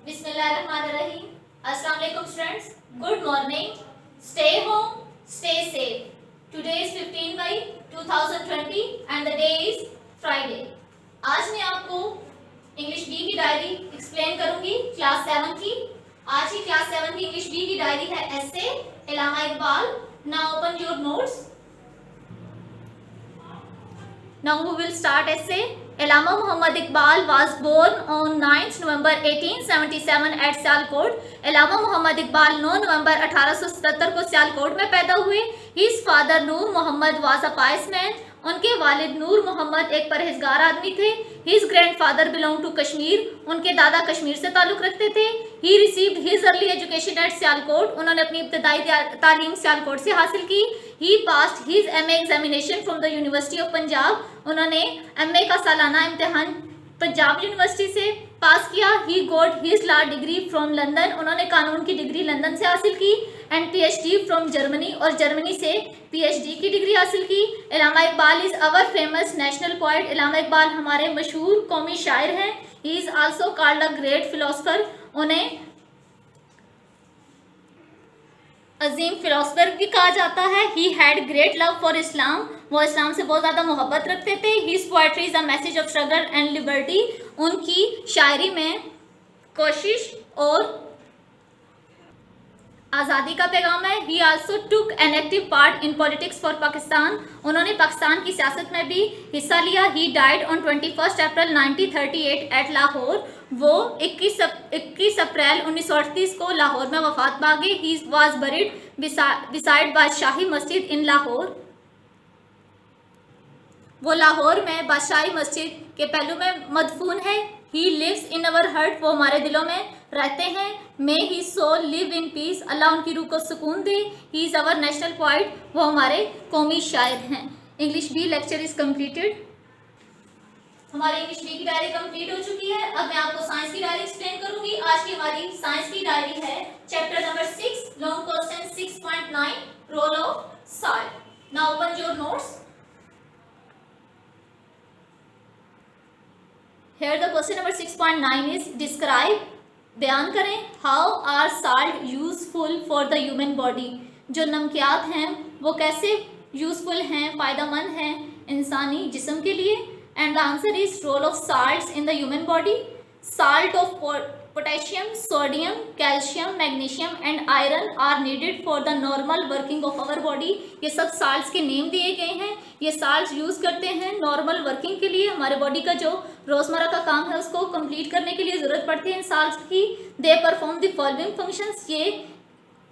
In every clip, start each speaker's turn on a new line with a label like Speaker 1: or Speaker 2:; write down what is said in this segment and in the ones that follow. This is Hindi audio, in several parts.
Speaker 1: Bismillahirrahmanirrahim. Assalamu alaikum students. Good morning. Stay home, stay safe. Today is 15 May 2020 and the day is Friday. आज मैं आपको इंग्लिश बी की डायरी एक्सप्लेन करूंगी क्लास 7 की। आज की क्लास 7 की इंग्लिश बी की डायरी है एसे इलामा Iqbal. Now open your notes. Now we will start essay. Allama Muhammad Iqbal was born on 9th November 1877 at Sialkot. Allama Muhammad Iqbal 9 November 1877 को सियालकोट में पैदा हुए। His father Noor Mohammad was a pious man. उनके वालिद नूर मोहम्मद एक परहेजगार आदमी थे। His grandfather belonged to Kashmir. उनके दादा कश्मीर से ताल्लुक़ रखते थे। He received his early education at Sialkot. उन्होंने अपनी इब्तदाई तालीम सियालकोट से हासिल की। He passed his MA examination from the University of Punjab. उन्होंने MA का सालाना इम्तिहान पंजाब यूनिवर्सिटी से पास किया। He got his law degree from London. उन्होंने कानून की डिग्री लंदन से हासिल की। एंड PhD फ्रॉम जर्मनी, और जर्मनी से PhD की डिग्री हासिल की। Allama Iqbal is our famous national poet. Allama Iqbal हमारे मशहूर कौमी शायर हैं। He is also called a great philosopher. उन्हें अजीम फिलोसफर भी कहा जाता है। He had great love for Islam. वो इस्लाम से बहुत ज़्यादा मोहब्बत रखते थे। His poetry is a message of struggle and liberty. उनकी शायरी में कोशिश और आज़ादी का पैगाम है। He also took an active part in politics for Pakistan. उन्होंने पाकिस्तान की सियासत में भी हिस्सा लिया। He died on 21 April 1938 at Lahore. वो 21 अप्रैल 1938 को लाहौर में वफात पा गए. ही वाज बरीड बिसाइड बादशाही मस्जिद इन लाहौर. वो लाहौर में बादशाही मस्जिद के पहलू में मदफून है। He lives in our heart. वो हमारे दिलों में रहते हैं। May his soul live in peace. अल्लाह उनकी रूह को सुकून दे. He is our national poet. वो हमारे कौमी शायर हैं. English B lecture is completed. हमारी इंग्लिश बी की डायरी कंप्लीट हो चुकी है. अब मैं आपको साइंस की डायरी एक्सप्लेन करूंगी. आज की हमारी साइंस की डायरी है chapter number 6 long question 6.9 role of salt. Now open your notes. Here the question number 6.9 is describe. बयान करें how are salt useful for the human body. जो नमकियात हैं वो कैसे यूजफुल हैं, फ़ायदेमंद हैं इंसानी जिस्म के लिए. And the answer is role of salts in the human body. Salt of potassium, sodium, calcium, magnesium and iron are needed for the normal working of our body. ये सब साल्ट्स के नेम दिए गए हैं. ये साल्ट्स यूज़ करते हैं नॉर्मल वर्किंग के लिए. हमारे बॉडी का जो रोज़मर्रा का काम है उसको कंप्लीट करने के लिए ज़रूरत पड़ती है इन साल्ट्स की. They perform the following functions. ये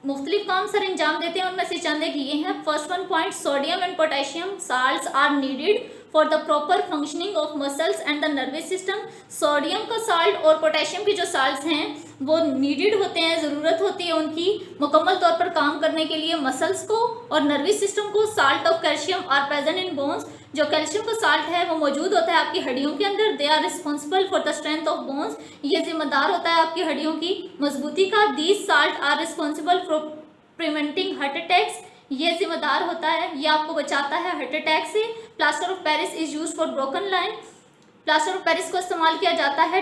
Speaker 1: मुख्तलिफ काम सर अंजाम देते हैं. उनमें से चंद एक ये हैं. First one point, sodium and potassium salts are needed for the proper functioning of muscles and the nervous system. Sodium का साल्ट और पोटेशियम के जो साल्ट्स हैं वो नीडेड होते हैं, ज़रूरत होती है उनकी मुकम्मल तौर पर काम करने के लिए मसल्स को और नर्वस सिस्टम को. Salt of calcium are present in bones. जो कैल्शियम का साल्ट है वो मौजूद होता है आपकी हड्डियों के अंदर. They are responsible for the strength of bones. ये जिम्मेदार होता है आपकी हड्डियों की मजबूती का. These salt are responsible for preventing heart attacks. ये जिम्मेदार होता है, ये आपको बचाता है हार्ट अटैक से. Plaster of Paris is use for broken line. Plaster of Paris को इस्तेमाल किया जाता है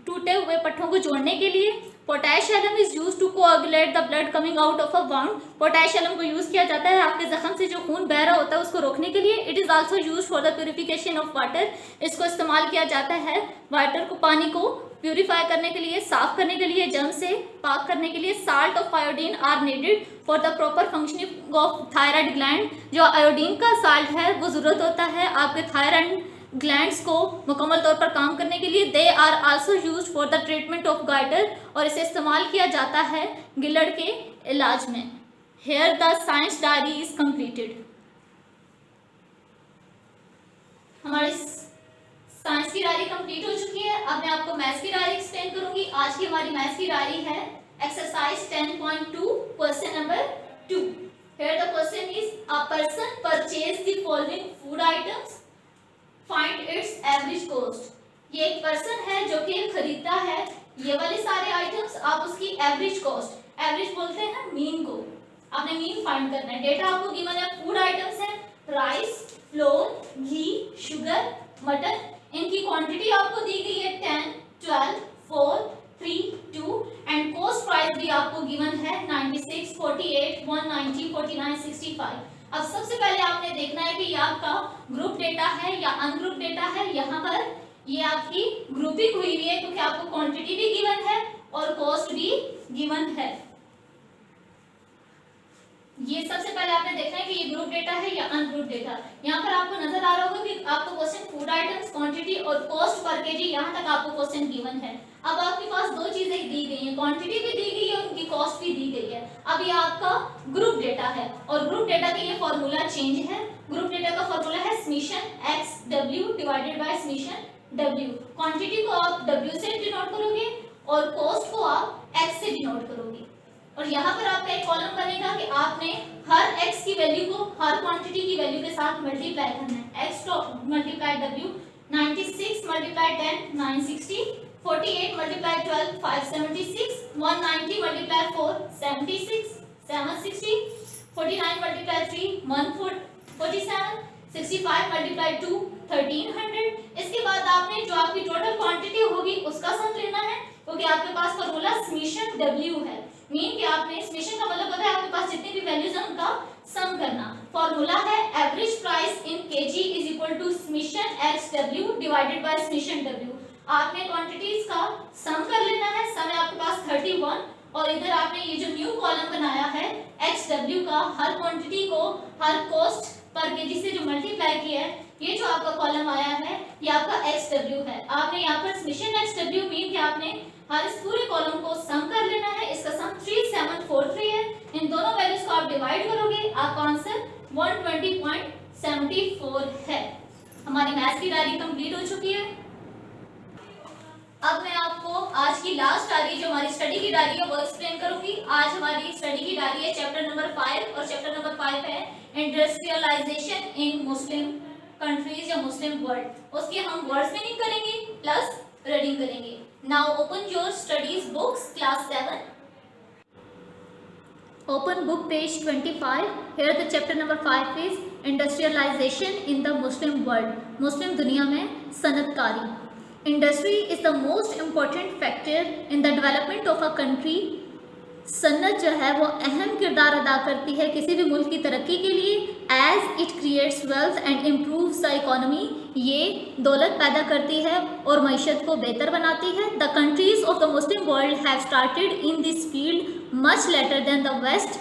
Speaker 1: टूटे हुए पट्टों को जोड़ने के लिए. Potash alum is use to coagulate the blood coming out of a wound. Potash alum को यूज़ किया जाता है आपके जख्म से जो खून बह रहा होता है उसको रोकने के लिए. It is also use for the purification of water. इसको इस्तेमाल किया जाता है वाटर को, पानी को प्यूरिफाई करने के लिए, साफ करने के लिए, जर्म से पाक करने के लिए. Salt of iodine are needed for the proper functioning of thyroid gland. जो आयोडीन का साल्ट है वो ज़रूरत होता है आपके थायराइड ग्लैंड्स को मुकम्मल तौर पर काम करने के लिए. They are also use for the treatment of goitre. और इसे इस्तेमाल किया जाता है गिलड़ के इलाज में. Here the science diary is completed. हमारी साइंस की डायरी कंप्लीट हो चुकी है. अब मैं आपको मैथ्स की डायरी एक्सप्लेन करूंगी. आज की हमारी मैथ्स की डायरी है exercise 10.2 question number 2. Here the question is a person purchased the following food items. Find its average cost. ये एक पर्सन है जो कि खरीदता है ये वाले सारे आइटम्स. आप उसकी एवरेज कॉस्ट, एवरेज बोलते हैं मीन को, आपने मीन फाइंड करना है. डेटा आपको गिवन है. फूड आइटम्स है राइस, फ्लोर, घी, शुगर, मटन. इनकी क्वांटिटी आपको दी गई है 10, 12, 4, 3, 2 एंड कॉस्ट प्राइस भी आपको गिवन है 96, 48, 190, 49, 65। अब सबसे पहले आपने देखना है कि ये आपका ग्रुप डेटा है या अनग्रुप डेटा है। यहाँ पर ये आपकी ग्रुपिंग हुई है क्योंकि आपको क्वांटिटी भी गिवन है और कॉस्ट भी गिवन है। ये सबसे पहले आपने देखना है कि ये ग्रुप डेटा है या अनग्रुप डेटा। यहाँ पर आपको नजर आ रहा होगा कि आपको क्वेश्चन फूड आइटम्स, क्वांटिटी और कॉस्ट पर केजी, यहाँ तक आपको क्वेश्चन गिवन है। अब आपके पास दो चीजें दी गई हैं, क्वांटिटी भी दी गई है और उनकी कॉस्ट भी दी गई है। अब ये आपका ग्रुप डेटा है और ग्रुप डेटा के लिए फॉर्मूला चेंज है। ग्रुप डेटा का फॉर्मूला है summation XW divided by summation W। Quantity को आप W से डिनोट करोगे और कॉस्ट को आप X से डिनोट करोगे। और यहाँ पर आपका एक कॉलम बनेगा कि आपने हर x की वैल्यू को हर क्वांटिटी की वैल्यू के साथ मल्टीप्लाई करना है। x तो multiply w, 96 multiply 10 960, 48 multiply 12 576, 190 multiply 4 76 760, 49 multiply 3 147, 65 multiply 2 1300। इसके बाद आपने जो आपकी टोटल क्वांटिटी होगी उसका सम लेना है क्योंकि आपके पास फॉर्मूला समेशन w है। मीन कि आपने समेशन का मतलब होता है आपके पास जितनी भी वैल्यूज हैं उनका सम करना। फॉर्मूला है average price in KG is equal to summation XW divided by summation W। आपने क्वांटिटीज का सम कर लेना है। सम है आपके पास 31 और इधर आपने ये जो न्यू कॉलम बनाया है XW का, हर क्वांटिटी को हर कॉस्ट पर केजी से जो मल्टीप्लाई किया है, ये जो आपका कॉलम आया है ये आपका XW है। आपने यहाँ पर समेशन XW मीन कि आपने हर इस पूरे कॉलम को सम कर लेना है। इसका सम 3743 है। इन दोनों वैल्यूज को आप डिवाइड करोगे, आपका आंसर 120.74 है। हमारी मैथ्स की डायरी कंप्लीट हो चुकी है। अब मैं आपको आज की लास्ट डायरी जो हमारी स्टडी की डायरी है वो एक्सप्लेन करूंगी। आज हमारी स्टडी की डायरी है चैप्टर नंबर 5 और चैप्टर नंबर 5 है इंडस्ट्रियलाइजेशन इन मुस्लिम कंट्रीज या मुस्लिम वर्ल्ड। उसकी हम वर्ड्स मीनिंग करेंगे प्लस रीडिंग करेंगे। Now open your studies books class 7. Open book page 25. Here the chapter number 5 is industrialization in the Muslim world. मुस्लिम दुनिया में सनतकारी। Industry is the most important factor in the development of a country. सन्नत जो है वो अहम किरदार अदा करती है किसी भी मुल्क की तरक्की के लिए। As it creates wealth and improves the economy, ये दौलत पैदा करती है और मईशत को बेहतर बनाती है। The countries of the Muslim world have started in this field much later than the west.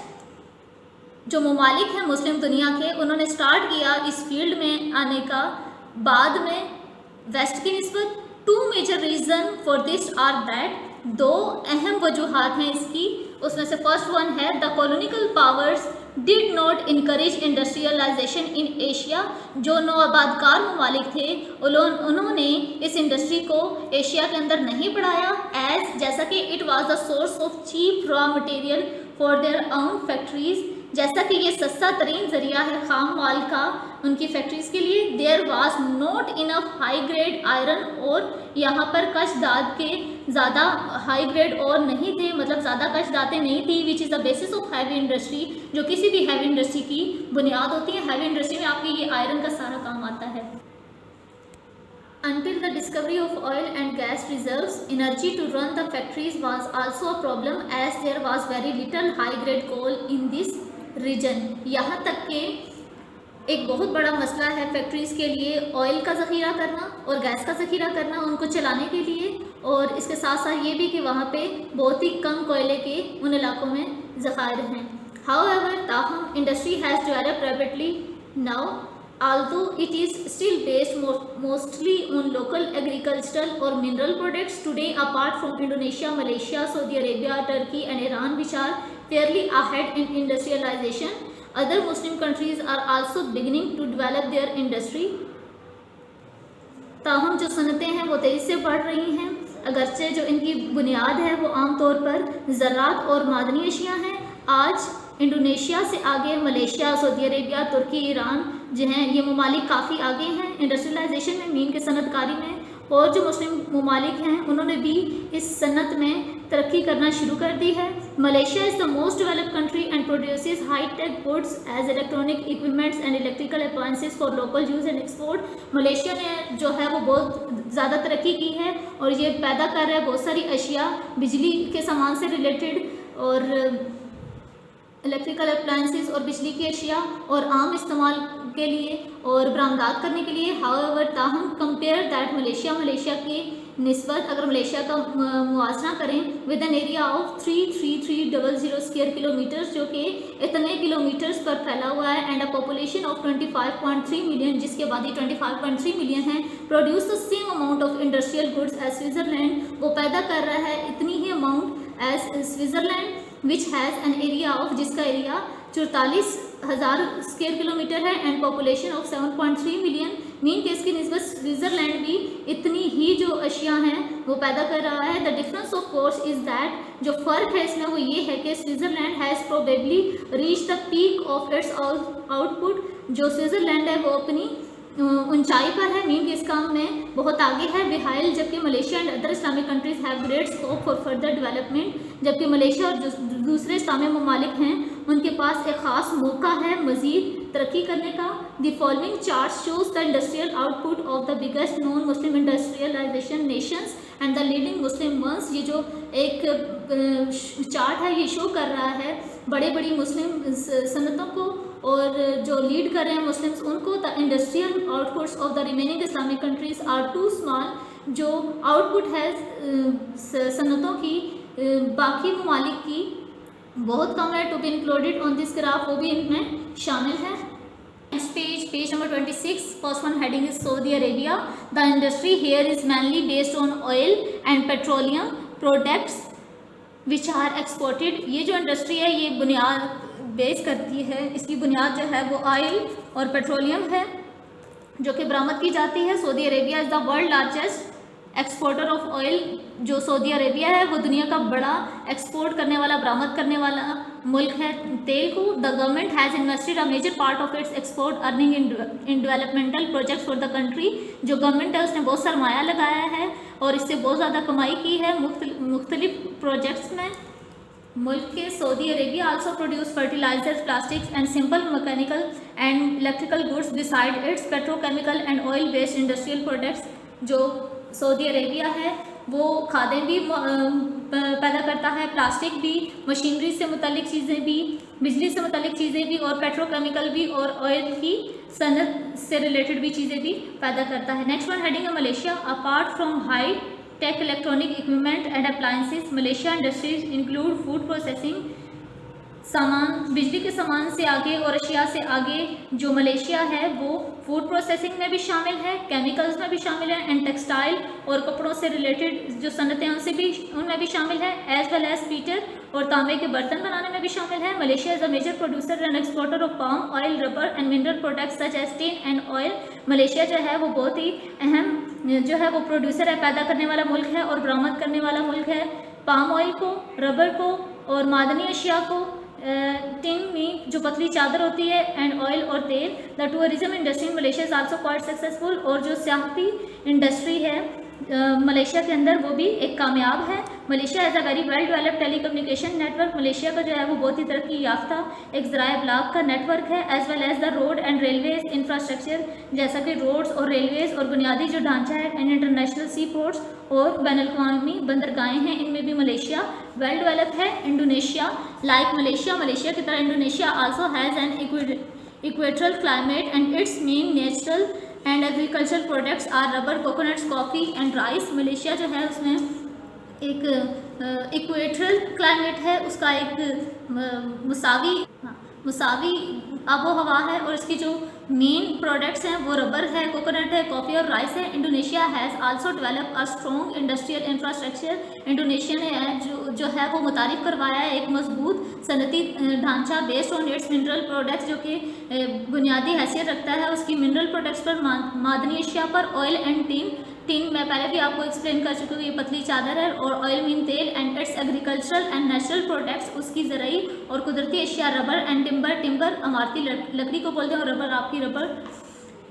Speaker 1: जो ममालिक हैं मुस्लिम दुनिया के, उन्होंने स्टार्ट किया इस फील्ड में आने का बाद में वेस्ट की निस्बत। Two major reason for this are that, दो अहम वजूहात हैं इसकी। उसमें से फर्स्ट वन है the colonial powers did not encourage industrialisation in Asia. जो नौआबादकार ममालिक थे उन्होंने इस इंडस्ट्री को एशिया के अंदर नहीं बढ़ाया। एज जैसा कि it was the source of cheap raw material for their own factories, जैसा कि ये सस्ता तरीन जरिया है खाम माल का उनकी फैक्ट्रीज के लिए। There was not enough high grade iron और, यहाँ पर कश दात के ज़्यादा हाई ग्रेड और नहीं थे, मतलब ज़्यादा कश दातें नहीं थी। Which is the basis of heavy industry, जो किसी भी हैवी इंडस्ट्री की बुनियाद होती है। हैवी इंडस्ट्री में आपकी ये आयरन का सारा काम आता है। Until the discovery of oil and gas reserves, energy to run the factories was also a problem as there was very little high-grade coal in this region. यहाँ तक के एक बहुत बड़ा मसला है फैक्ट्रीज़ के लिए ऑयल का ज़ख़ीरा करना और गैस का ज़ख़ीरा करना उनको चलाने के लिए, और इसके साथ साथ ये भी कि वहाँ पे बहुत ही कम कोयले के उन इलाकों में ज़ख़ायर हैं। However, ताहम industry has developed rapidly now, although it is still based mostly on local agricultural or mineral products today. Apart from Indonesia, Malaysia, Saudi Arabia, Turkey and Iran, which are fairly ahead in industrialization, other Muslim countries are also beginning to develop their industry. ताहम जो सनतें हैं वो तेज़ी से बढ़ रही हैं, अगरचे जो इनकी बुनियाद है वो आमतौर पर ज़राअत और मादनी अशिया हैं। आज इंडोनेशिया से आगे मलेशिया, सऊदी अरेबिया, तुर्की, ईरान जो हैं ये ममालिक काफ़ी आगे हैं इंडस्ट्रियलाइजेशन में, मीन के सनतकारी में। और जो मुस्लिम ममालिक हैं उन्होंने भी इस सनत में तरक्की करना शुरू कर दी है। Malaysia is the most developed country and produces high tech goods as electronic equipments and electrical appliances for local use and export. Malaysia ने जो है वो बहुत ज़्यादा तरक्की की है और ये पैदा कर रहा है बहुत सारी अशिया बिजली के सामान से रिलेटेड और इलेक्ट्रिकल अप्लायंसेस और बिजली की अशिया और आम इस्तेमाल के लिए और बरामदात करने के लिए। हाउएवर ताहम कंपेयर दैट मलेशिया की निस्बत अगर मलेशिया का मुआवजा करें with an area of 33300 square kilometres जो कि इतने किलोमीटर्स पर फैला हुआ है and a population of 25.3 million जिसकी आबादी 25.3 मिलियन है। Produce the same amount of industrial goods as Switzerland, वो पैदा कर रहा है इतनी ही amount as Switzerland which has an area of जिसका एरिया 44,000 स्क्वायर किलोमीटर है and population of 7.3 million. Mean के इसकी निस्बत स्विट्जरलैंड भी इतनी ही जो अशिया हैं वो पैदा कर रहा है। The difference of course is that जो फ़र्क है इसमें वो ये है कि Switzerland has probably reach the peak of its output. जो स्विट्जरलैंड है वो अपनी ऊंचाई पर है, मीन के इस काम में बहुत आगे है। बिहाइल जबकि Malaysia and other Islamic countries have great scope for further development, जबकि मलेशिया और जो दूसरे इस्लामिक ममालिक हैं उनके पास एक ख़ास मौका है मज़ीद तरक्की करने का। The following chart shows the industrial output of the biggest non Muslim industrialisation nations and the leading Muslim ones. ये जो एक चार्ट है ये शो कर रहा है बड़े बड़ी मुस्लिम सनतों को और जो लीड कर रहे हैं मुस्लिम्स उनको। The industrial outputs of the remaining Islamic countries are too small. जो आउटपुट है सनतों की बाकी ममालिक की बहुत कम है। To be included on this graph, वो भी इनमें शामिल है। Next page number 26, first one heading is Saudi Arabia. The industry here is mainly based on oil and petroleum products which are exported। ये जो इंडस्ट्री है ये बुनियाद बेस करती है, इसकी बुनियाद जो है वो ऑयल और पेट्रोलियम है जो कि बरामद की जाती है। Saudi Arabia is the world largest exporter of oil. जो सऊदी अरेबिया है वो दुनिया का बड़ा एक्सपोर्ट करने वाला बरामद करने वाला मुल्क है तेल को। The government has invested a major part of its export earning in developmental projects for the country. जो गवर्नमेंट है उसने बहुत सरमाया लगाया है और इससे बहुत ज़्यादा कमाई की है मुख्तलिफ प्रोजेक्ट्स में मुल्क के। Saudi Arabia also produce fertilisers, plastics and simple mechanical and electrical goods beside its petrochemical and oil based industrial products. जो सऊदी अरेबिया है वो खादें भी पैदा करता है, प्लास्टिक भी, मशीनरी से मुतल्लिक चीज़ें भी, बिजली से मुतल्लिक चीज़ें भी और पेट्रोकेमिकल भी और ऑयल की सनत से रिलेटेड भी चीज़ें भी पैदा करता है। नेक्स्ट वन हेडिंग है Malaysia. Apart from high tech electronic equipment and appliances, Malaysia industries include food processing सामान, बिजली के सामान से आगे और अशिया से आगे जो मलेशिया है वो फूड प्रोसेसिंग में भी शामिल है, केमिकल्स में भी शामिल है एंड टेक्सटाइल और कपड़ों से रिलेटेड जो सनतें उनमें भी शामिल है, एज वेल एज पीटर और तांबे के बर्तन बनाने में भी शामिल है। Malaysia is a major producer and exporter of palm oil, rubber and mineral products such as tin and oil. Malaysia जो है वो बहुत ही अहम जो है वो प्रोड्यूसर है, पैदा करने वाला मुल्क है और बरामद करने वाला मुल्क है पाम ऑयल को, रबर को और मादनी अशिया को, टिन में जो पतली चादर होती है एंड ऑयल और तेल। The tourism industry in Malaysia is also quite successful. और जो सियाहती इंडस्ट्री है मलेशिया के अंदर वो भी एक कामयाब है। Malaysia as a very well developed telecommunication network. Malaysia का जो है वो बहुत ही तरक्की याफ्ता एक ज़राए ब्लॉग का नेटवर्क है, as well as the road and railways infrastructure, जैसा कि रोड्स और रेलवेज और बुनियादी जो ढांचा है एंड इंटरनेशनल सी पोर्ट्स और बैनुल-अक़वामी बंदरगाहें हैं, इनमें भी मलेशिया वेल डेवलप है। इंडोनेशिया लाइक मलेशिया की तरह Indonesia also has an equatorial climate and its main natural and agriculture products are rubber, coconuts, coffee and rice. Malaysia जो है उसमें एक इक्वेटरल क्लाइमेट है, उसका एक मुसावी आबो हवा है और इसकी जो मेन प्रोडक्ट्स हैं वो रबर है, कोकोनट है, कॉफ़ी और राइस है। Indonesia has also develop a strong industrial infrastructure. Indonesia ने जो है वो मुतारिफ करवाया है एक मजबूत सनती ढांचा based on it's mineral products, जो कि बुनियादी हैसियत रखता है उसकी मिनरल प्रोडक्ट्स पर, मादनी अशिया पर, ऑयल एंड टिन मैं पहले भी आपको एक्सप्लेन कर चुकी हूँ, ये पतली चादर है, और ऑयल मीन तेल and it's agricultural and natural products उसकी ज़रूरी और कुदरती अशिया, रबर एंड टिम्बर इमारती लकड़ी को बोलते हैं और रबर आपकी rubber.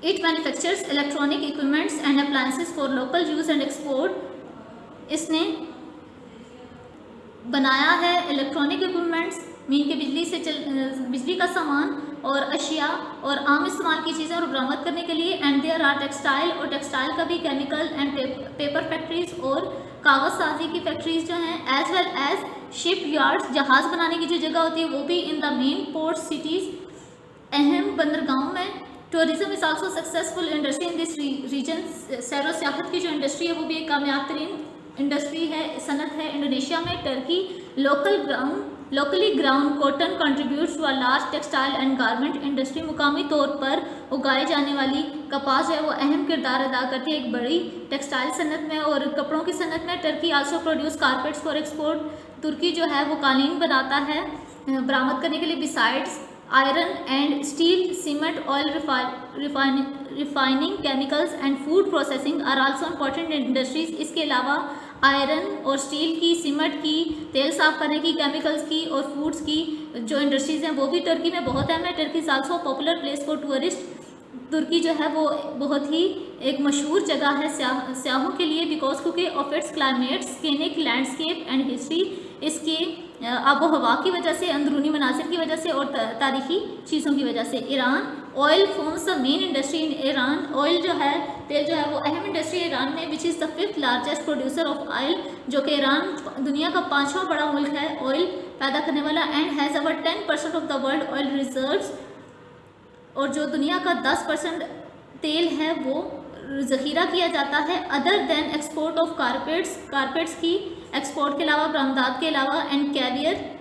Speaker 1: It manufactures electronic equipments and appliances for local use and export. इसने बनाया है इलेक्ट्रॉनिक इक्विपमेंट्स, मीन के बिजली का सामान और अशिया और आम इस्तेमाल की चीज़ें और बरामद करने के लिए। एंड देयर आर टेक्सटाइल, और टेक्सटाइल का भी केमिकल एंड पेपर फैक्ट्रीज और कागज़ साजी की फैक्ट्रीज जो हैं, as well as shipyards, जहाज़ बनाने की जो जगह होती है वो भी in the main port cities, अहम बंदरगाहों में। Tourism is also successful industry in this region. सैर सियाहत की जो इंडस्ट्री है वो भी एक कामयाब तरीन इंडस्ट्री है, सनत है इंडोनेशिया में। Turkey locally ground cotton contributes to a large textile and garment industry. मुकामी तौर पर उगाए जाने वाली कपास है वो अहम किरदार अदा करती है एक बड़ी टेक्सटाइल सनत में और कपड़ों की सनत में। Turkey also produce carpets for export. तुर्की जो है वो कालीन बनाता है बरामद करने के लिए। Besides iron and steel, cement, oil refining, chemicals and food processing are also important industries. इसके अलावा आयरन और स्टील की, सीमेंट की, तेल साफ करने की, केमिकल्स की और फूड्स की जो इंडस्ट्रीज़ हैं वो भी टर्की में बहुत अहम है। Turkey is also popular place for tourist. तुर्की जो है वो बहुत ही एक मशहूर जगह है सयाहों के लिए, बिकॉज क्योंकि of its climate, scenic landscape and history, इसके आबो हवा की वजह से, अंदरूनी मनासिर की वजह से और तारीखी चीज़ों की वजह से। Iran oil forms the main industry in Iran. Oil जो है, तेल जो है वो अहम इंडस्ट्री ईरान में, which is the 5th largest producer of oil, जो कि ईरान दुनिया का 5वां बड़ा मुल्क है ऑयल पैदा करने वाला। And has over 10% of the world oil reserves, और जो दुनिया का 10% तेल है वो ज़ख़ीरा किया जाता है। Other than export of carpets की एक्सपोर्ट के अलावा, बरामदात के अलावा, एंड कैवियर,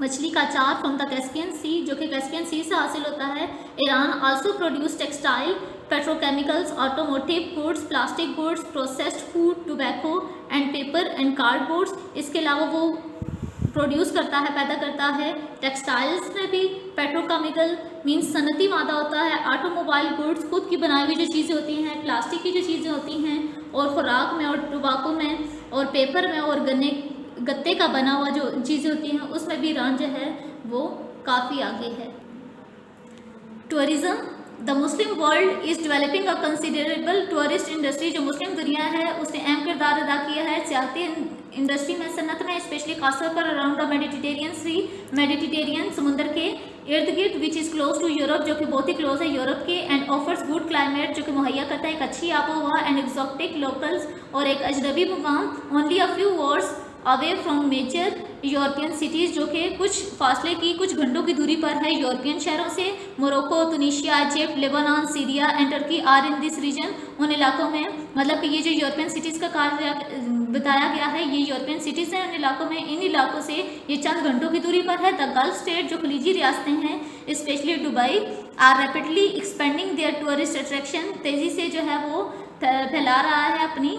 Speaker 1: मछली का अचार फ्रॉम द कैस्पियन सी, जो कि कैस्पियन सी से हासिल होता है। Iran also produce textile, petrochemicals, automotive goods, plastic goods, processed food, tobacco and paper and cardboards. इसके अलावा वो प्रोड्यूस करता है, पैदा करता है टेक्सटाइल्स में भी पेट्रोकेमिकल मीन्स सनती मादा होता है, ऑटोमोबाइल गुड्स, खुद की बनाई हुई जो चीज़ें होती हैं, प्लास्टिक की जो चीज़ें होती हैं, और खुराक में और टोबैको में और पेपर में और गत्ते का बना हुआ जो चीज़ें होती हैं उसमें भी ईरान जो है वो काफ़ी आगे है। Tourism, the Muslim world is developing a considerable tourist industry. जो मुस्लिम दुनिया है उसने अहम किरदार अदा किया है सियाहती इंडस्ट्री में, सनत में, स्पेशली खासतौर पर around the Mediterranean sea, Mediterranean समुंदर के इर्द गिर्द, which is close to Europe, जो कि बहुत ही क्लोज है यूरोप के। एंड ऑफर्स गुड क्लाइमेट, जो कि मुहैया करता है एक अच्छी आबोहवा, एंड एक्जॉटिक लोकल्स, और एक अजनबी मुकाम, only a few words away from major European cities, जो कि कुछ फासले की, कुछ घंटों की दूरी पर है यूरोपियन शहरों से। Morocco, Tunisia, Egypt, Lebanon, Syria and Turkey are in this region. उन इलाकों में, मतलब कि ये जो यूरोपियन सिटीज़ का कार्य बताया गया है, ये यूरोपियन सिटीज़ हैं उन इलाकों में। इन इलाकों से ये चंद घंटों की दूरी पर है। द गल्फ स्टेट, जो खलीजी रियासतें हैं, specially Dubai, are rapidly expanding their tourist attraction, तेज़ी से जो है वो फैला रहा है अपनी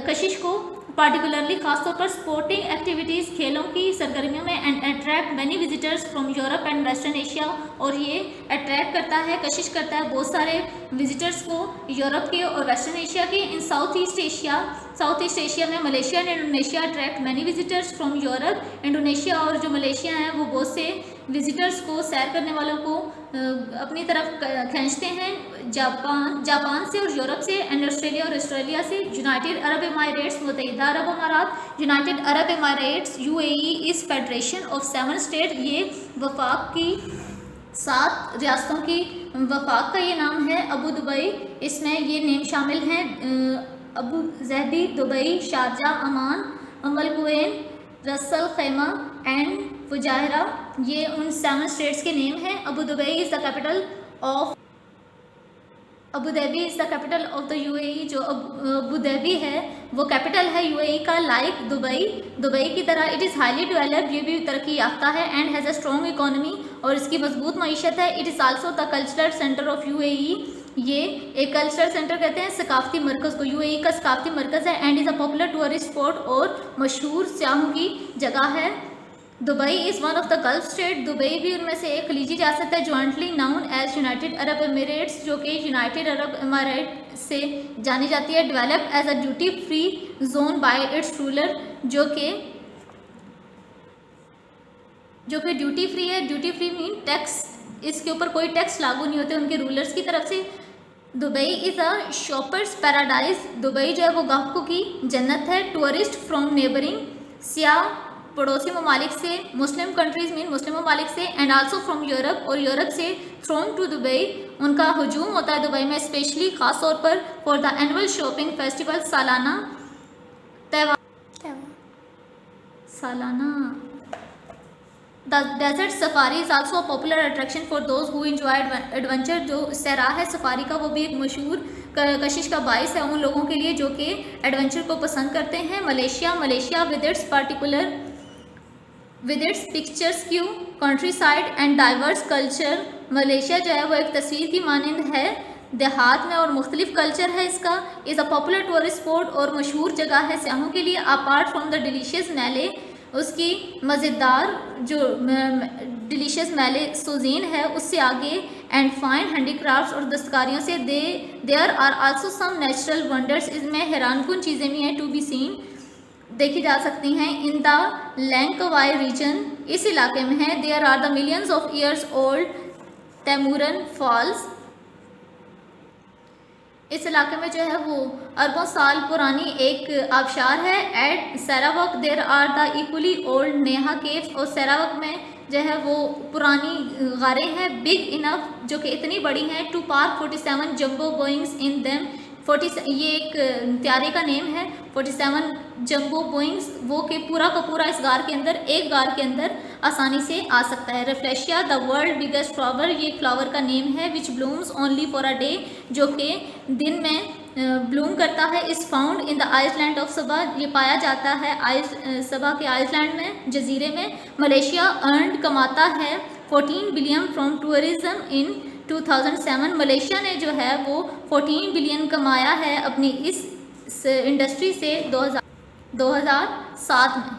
Speaker 1: कशिश को, पार्टिकुलरली खासतौर पर स्पोर्टिंग एक्टिविटीज़, खेलों की सरगर्मियों में, and attract many visitors from Europe and western Asia, और ये अट्रैक्ट करता है, कशिश करता है बहुत सारे विजिटर्स को यूरोप के और वेस्टर्न एशिया के। इन साउथ ईस्ट एशिया में Malaysia and Indonesia attract many visitors from Europe. Indonesia और जो मलेशिया हैं वो बहुत से विजिटर्स को, सैर करने वालों को अपनी तरफ खींचते हैं। जापान से और यूरोप से, एंड ऑस्ट्रेलिया से। यूनाइटेड अरब एमारेट्स, मुत्तहिदा अरब अमारात, United Arab Emirates, UAE is federation of 7 state. ये वफाक की 7 रियासतों की वफाक का ये नाम है। अबू दुबई, इसमें ये नेम शामिल हैं, अबू ज़हबी, दुबई, शारजा, अमान, अल कुवैत, रस अल खैमा एंड फुजायरा, ये उन 7 स्टेट्स के नेम हैं। Abu Dhabi is the capital of the UAE। जो अबू धाबी है वो कैपिटल है UAE का, लाइक दुबई की तरह। इट इज़ हाईली डेवलप्ड, ये भी तरक्की याफ्ता है, and has a strong economy, और इसकी मजबूत मईशत है। It is also the cultural centre of UAE। ये एक कल्चरल सेंटर कहते हैं सकाफती मरकज़ को, UAE का सकाफती मरकज़ है। And is a popular tourist spot, और मशहूर सयाहों की जगह है। Dubai is one of the gulf state, Dubai भी उनमें से एक खलीजी रियासत है। Jointly known as United Arab Emirates, जो कि यूनाइटेड अरब एमिरेट से जानी जाती है। Developed as a duty free zone by its ruler, जो कि ड्यूटी फ्री है। ड्यूटी फ्री मीन टैक्स, इसके ऊपर कोई टैक्स लागू नहीं होते उनके रूलर्स की तरफ से। Dubai is a shoppers paradise, Dubai जो है वो गाहकों की जन्नत है। टूरिस्ट फ्रॉम नेबरिंग सिया पड़ोसी ममालिक से, मुस्लिम कंट्रीज़ मीन मुस्लिम ममालिक से, एंड आल्सो फ्रॉम यूरोप, और यूरोप से थ्रोन टू दुबई, उनका हजूम होता है दुबई में स्पेशली ख़ास तौर पर for the annual shopping festival, सालाना the desert safari is also a popular attraction for those who enjoy adventure. जो सहरा है सफारी का वो भी एक मशहूर कशिश का बाइस है उन लोगों के लिए जो कि एडवेंचर को पसंद करते हैं। Malaysia with its pictures Q country side and diverse culture. Malaysia जो है वो एक तस्वीर की मानंद है, देहात में और मुख्तलिफ कल्चर है इसका। Is a popular tourist spot, और मशहूर जगह है सयाहों के लिए। अपार्ट फ्रॉम द डिलीशियस मैले, उसकी मज़ेदार जो डिलीशियस मैले सुजीन है उससे आगे, एंड फाइन हैंडीक्राफ्ट्स और दस्तकारियों से there are also some natural wonders, इसमें हैरानकुन चीज़ें भी हैं टू बी सीन, देखी जा सकती हैं। इन द लैंकवाई रीजन, इस इलाके में है। There are the millions of years old तैमूरन फॉल्स, इस इलाके में जो है वो अरबों साल पुरानी एक आबशार है। At Sarawak there are the equally old Niah caves, और सरावक में जो है वो पुरानी गारें हैं बिग इनफ, जो कि इतनी बड़ी हैं, to park 47 jumbo Boeings in them. 40 ये एक त्यारे का नेम है, 47 जंबो बोइंग्स, वो कि पूरा का पूरा इस गार के अंदर, एक गार के अंदर आसानी से आ सकता है। Rafflesia the world biggest flower, ये फ्लावर का नेम है। Which blooms only for a day, जो कि दिन में ब्लूम करता है। Is found in the island of Sabah, ये पाया जाता है सबा के आइसलैंड में, जजीरे में। मलेशिया अर्नड कमाता है 14 billion from tourism in 2007, Malaysia ने जो है वो 14 बिलियन कमाया है अपनी इस इंडस्ट्री से 2007 में।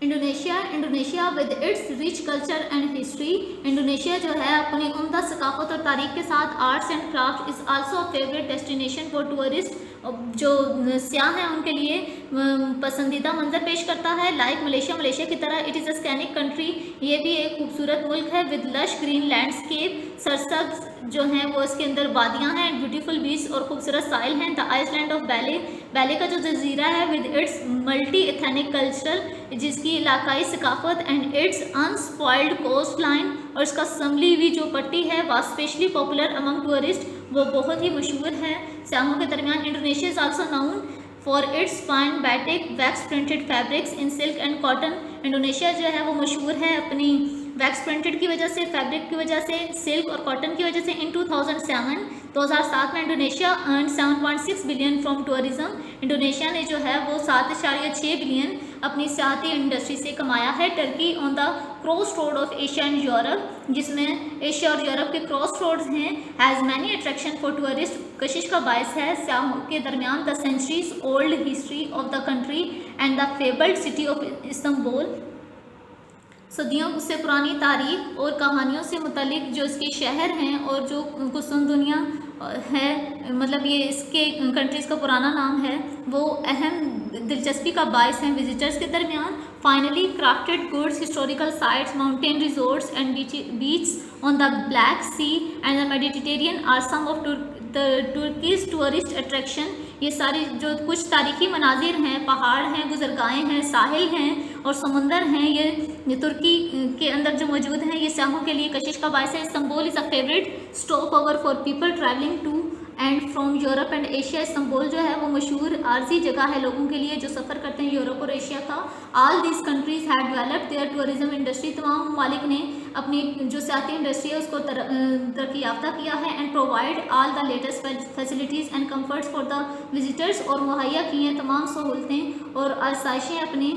Speaker 1: Indonesia with its rich culture and history, Indonesia जो है अपनी उम्दा सकाफत और तारीख के साथ arts and craft is also a favourite destination for tourist, जो सियाह हैं उनके लिए पसंदीदा मंजर पेश करता है। लाइक मलेशिया की तरह इट इज़ अ स्कैनिक कंट्री, ये भी एक खूबसूरत मुल्क है। विद लश ग्रीन लैंडस्केप, सरसब्ज जो हैं वो इसके अंदर वादियाँ हैं, ब्यूटीफुल बीच और खूबसूरत साइल हैं। द आइसलैंड ऑफ बैले का जो जजीरा है with its multi ethnic culture, जिसकी इलाकाई सकाफत and its unspoiled coast line, और इसका संभली हुई जो पट्टी है वह स्पेशली पॉपुलर अमंग टूरिस्ट, वो बहुत ही मशहूर है सयाहों के दरमियान। Indonesia is also known for its fine बैटिक wax printed fabrics in silk and cotton, Indonesia जो है वो मशहूर है अपनी वैक्स प्रिंटेड की वजह से, फैब्रिक की वजह से, सिल्क और कॉटन की वजह से। इन 2007 में Indonesia earn 7.6 billion from tourism, Indonesia ने जो है वो 7.6 बिलियन अपनी सियाहती इंडस्ट्री से कमाया है। Turkey on the cross road of Asia and Europe, जिसमें एशिया और यूरोप के क्रॉस रोड्स हैं, has many attraction for tourist, कशिश का बायस है सयाहों के दरमियान। The centuries old history of the country and the fabled city of Istanbul, सदियों से पुरानी तारीख और कहानियों से मुतल्लिक जो इसके शहर हैं और जो कुसुम दुनिया है, मतलब ये इसके कंट्रीज़ का पुराना नाम है, वो अहम दिलचस्पी का बायस हैं विजिटर्स के दरमियान। Finely crafted goods, historical sites, mountain resorts and beach on the Black Sea and the Mediterranean are some of Turkey's tourist attraction, ये सारी जो कुछ तारीखी मनाजिर हैं, पहाड़ हैं, गुजरगाहें हैं, साहिल हैं और समुंदर हैं, ये तुर्की के अंदर जो मौजूद हैं, ये सयाहों के लिए कशिश का बायस है। Istanbul is a favourite stopover for people travelling to and from Europe and Asia, Istanbul जो है वो मशहूर आर्जी जगह है लोगों के लिए जो सफ़र करते हैं यूरोप और एशिया का। All these countries had developed their tourism industry, तमाम ममालिक ने अपनी जो सियाती इंडस्ट्री है उसको तरक्की याफ्ता किया है। And provide all the latest facilities and comforts for the visitors, और मुहैया की हैं तमाम सहूलतें और आसाइशें अपने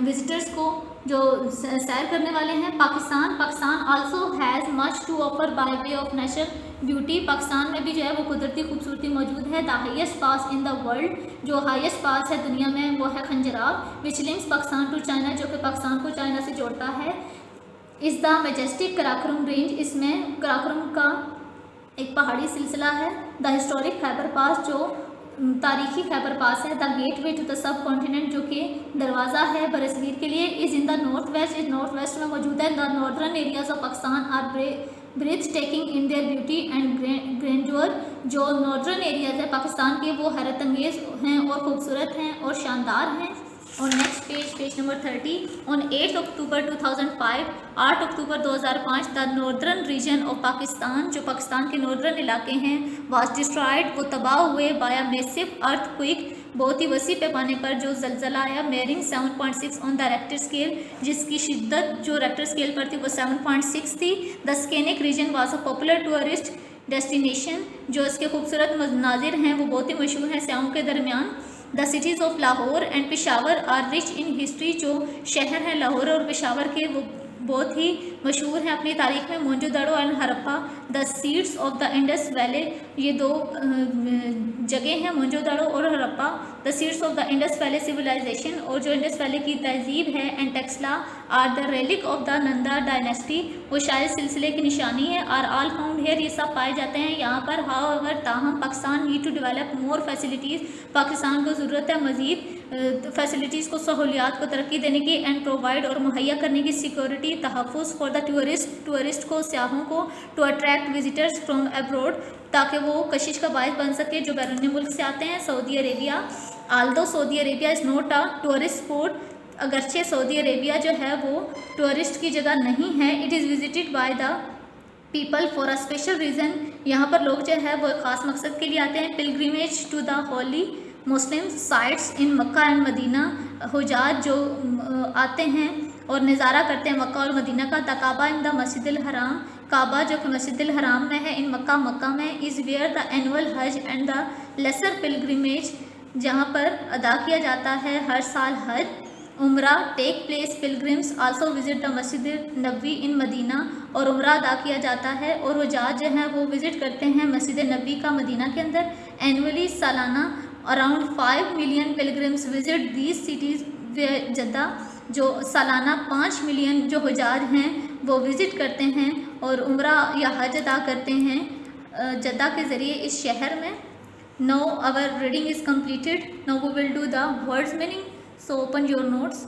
Speaker 1: विजिटर्स को जो सैर करने वाले हैं। Pakistan also has much to offer by way of nature beauty, Pakistan में भी जो है वो कुदरती खूबसूरती मौजूद है। The highest pass in the world, जो हाईएस्ट पास है दुनिया में वो है Khunjerab, which links Pakistan to China, जो कि पाकिस्तान को चाइना से जोड़ता है। Is the majestic Karakoram range, इसमें कराकोरम का एक पहाड़ी सिलसिला है। द हिस्टोरिक खैबर पास, जो तारीखी खैबर पास है। The gateway to the subcontinent, जो कि दरवाज़ा है बरसगीर के लिए। Is in the north west, इस नॉर्थ वेस्ट में मौजूद है। The northern areas of Pakistan are breathtaking in their beauty and grandeur, जो नॉर्दर्न एरियाज है पाकिस्तान के वो हैरत अंगेज़ हैं और ख़ूबसूरत हैं और शानदार हैं। On next page, page number 30, on 8th October 2005, 8 October 2005, the northern region of Pakistan, जो पाकिस्तान के नॉर्दर्न इलाके हैं, वाज डिस्ट्रॉयड, वो तबाह हुए बाय अ मैसिव अर्थक्वेक, बहुत ही वसी पैमाने पर जो जलजला आया, मेयरिंग 7.6 ऑन द रेक्टर स्केल, जिसकी शिद्दत जो रेक्टर स्केल पर थी वो 7.6 थी। The scenic region was a popular tourist destination, जो इसके खूबसूरत मनाजिर हैं वो बहुत ही मशहूर हैं स्याहों के दरमियान। The cities of Lahore and Peshawar are rich in history, जो शहर हैं लाहौर और पेशावर के वो बहुत ही मशहूर हैं अपनी तारीख में। Mohenjodaro and Harappa, the seeds of the Indus valley, ये दो जगह हैं मोहनजोदड़ो और Harappa. The seeds of the Indus valley civilisation, और जो इंडस वैली की तहजीब है, and Taxila are the relic of the Nanda dynasty, वो शायद सिलसिले की निशानी है। आर ऑल फाउंड हेयर, ये सब पाए जाते हैं यहाँ पर। हाउएवर, ताहम Pakistan need to develop more facilities, Pakistan को ज़रूरत है मज़ीद फैसिलिटीज़ को, सहूलियात को तरक्की देने की, एंड प्रोवाइड और मुहैया करने की सिक्योरिटी, तहफ़्फ़ुज़ फॉर द टूरिस्ट को, सियाहों को, to attract visitors from abroad, ताकि वो कशिश का बायस बन सके जो बैरून मुल्क से आते हैं। Saudi Arabia, Aldous Saudi Arabia is not a tourist spot, अगरचे सऊदी अरेबिया जो है वो टूरिस्ट की जगह नहीं है। It is visited by the people for a special reason, यहाँ पर लोग जो है वो ख़ास मकसद के लिए आते हैं। Pilgrimage to the holy Muslim sites in Mecca and Medina, हुजाज जो आते हैं और नज़ारा करते हैं मक्का और मदीना का। द काबा इन द मस्जिद हराम, काबा जो कि मस्जिद हराम में है, इन मक्का में, इज़ वेयर द एनुअल हज एंड द लेसर पिलग्रिमेज, जहाँ पर अदा किया जाता है हर साल हज। उम्रा take place, pilgrims also visit the मस्जिद नबी इन मदीना, और उम्रा अदा किया जाता है और हुजाज जो है वो विज़िट करते हैं मस्जिद नबी का मदीना के अंदर। एनुअली, सालाना, around 5 million pilgrims visit these cities, Jeddah जो सालाना 5 मिलियन जो हुजाज हैं वो विज़िट करते हैं और उम्रा या हज अदा करते हैं जद्दा के ज़रिए इस शहर में। Now our reading is completed. Now we will do the words meaning. So open your notes.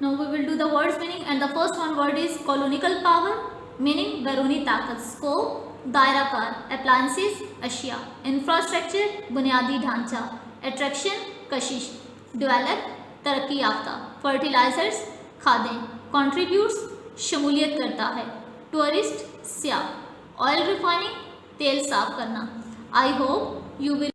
Speaker 1: Now we will do the words meaning, and the first one word is colonial power, meaning बैरूनी ताकत। Scope, दायरा कार, appliances, अशिया, infrastructure, बुनियादी ढांचा, attraction, कशिश, develop, तरक्की याफ्ता, fertilizers, खादें, contributes, शमूलियत करता है, tourist, सियाह, oil refining, तेल साफ करना। I hope you will